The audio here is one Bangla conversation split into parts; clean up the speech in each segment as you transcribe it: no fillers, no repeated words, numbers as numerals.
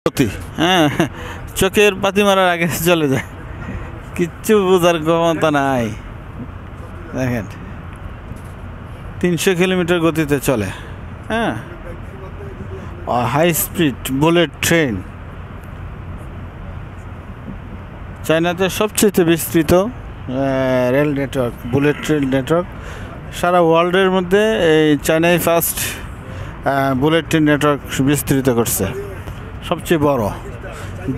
গতি, হ্যাঁ, চোখের পাতি মারার আগে চলে যায়, কিচ্ছু বোঝার ক্ষমতা নাই। দেখেন 300 কিলোমিটার গতিতে চলে, হ্যাঁ, হাই স্পিড বুলেট ট্রেন। চায়নাতে সবচেয়ে বিস্তৃত rail network, bullet train network সারা ওয়ার্ল্ডের মধ্যে। এই চায়নাই ফার্স্ট বুলেট ট্রেন নেটওয়ার্ক বিস্তৃত করছে, সবচেয়ে বড়।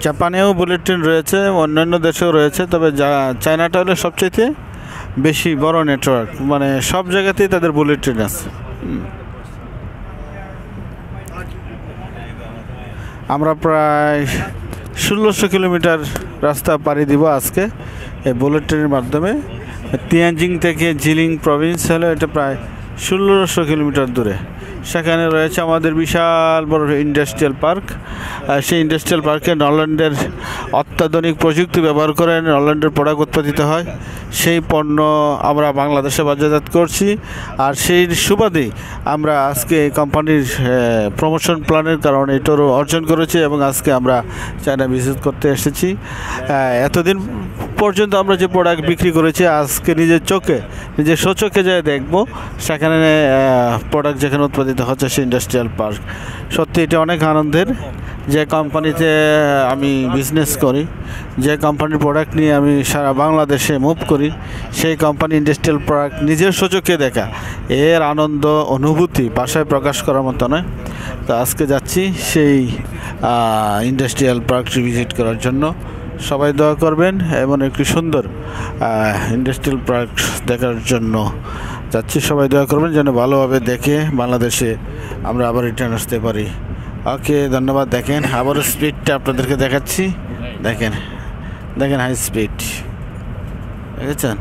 জাপানেও বুলেট ট্রেন রয়েছে, অন্যান্য দেশেও রয়েছে, তবে চায়নাটা হলো সবচেয়ে বেশি বড় নেটওয়ার্ক, মানে সব জায়গাতেই তাদের বুলেট ট্রেন আছে। আমরা প্রায় 1600 কিলোমিটার রাস্তা পাড়ি দিব আজকে এই বুলেট ট্রেনের মাধ্যমে। তিয়ানজিং থেকে জিলিং প্রভিন্স হলো এটা প্রায় 1600 কিলোমিটার দূরে। সেখানে রয়েছে আমাদের বিশাল বড় ইন্ডাস্ট্রিয়াল পার্ক। সেই ইন্ডাস্ট্রিয়াল পার্কে নরল্যান্ডের অত্যাধুনিক প্রযুক্তি ব্যবহার করে নরল্যান্ডের প্রোডাক্ট উৎপাদিত হয়। সেই পণ্য আমরা বাংলাদেশে বাজারজাত করছি। আর সেই সুবাদেই আমরা আজকে কোম্পানির প্রমোশন প্ল্যানের কারণে এটারও অর্জন করেছি এবং আজকে আমরা চায়না ভিজিট করতে এসেছি। এতদিন পর্যন্ত আমরা যে প্রোডাক্ট বিক্রি করেছি, আজকে নিজের স্বচক্ষে যায় দেখব সেখানে প্রোডাক্ট যেখানে উৎপাদিত হচ্ছে সেই ইন্ডাস্ট্রিয়াল পার্ক। সত্যি এটা অনেক আনন্দের। যে কোম্পানিতে আমি বিজনেস করি, যে কোম্পানির প্রোডাক্ট নিয়ে আমি সারা বাংলাদেশে মুভ করি, সেই কোম্পানি ইন্ডাস্ট্রিয়াল প্রোডাক্ট নিজের স্বচক্ষে দেখা, এর আনন্দ অনুভূতি ভাষায় প্রকাশ করার মতো নয়। তো আজকে যাচ্ছি সেই ইন্ডাস্ট্রিয়াল পার্কটি ভিজিট করার জন্য। সবাই দোয়া করবেন এমন একটি সুন্দর ইন্ডাস্ট্রিয়াল পার্ক দেখার জন্য যাচ্ছি। সবাই দোয়া করবেন যেন ভালোভাবে দেখে বাংলাদেশে আমরা আবার রিটার্ন আসতে পারি। ওকে, ধন্যবাদ। দেখেন আবারও স্পিডটা আপনাদেরকে দেখাচ্ছি। দেখেন হাই স্পিড, দেখেছেন?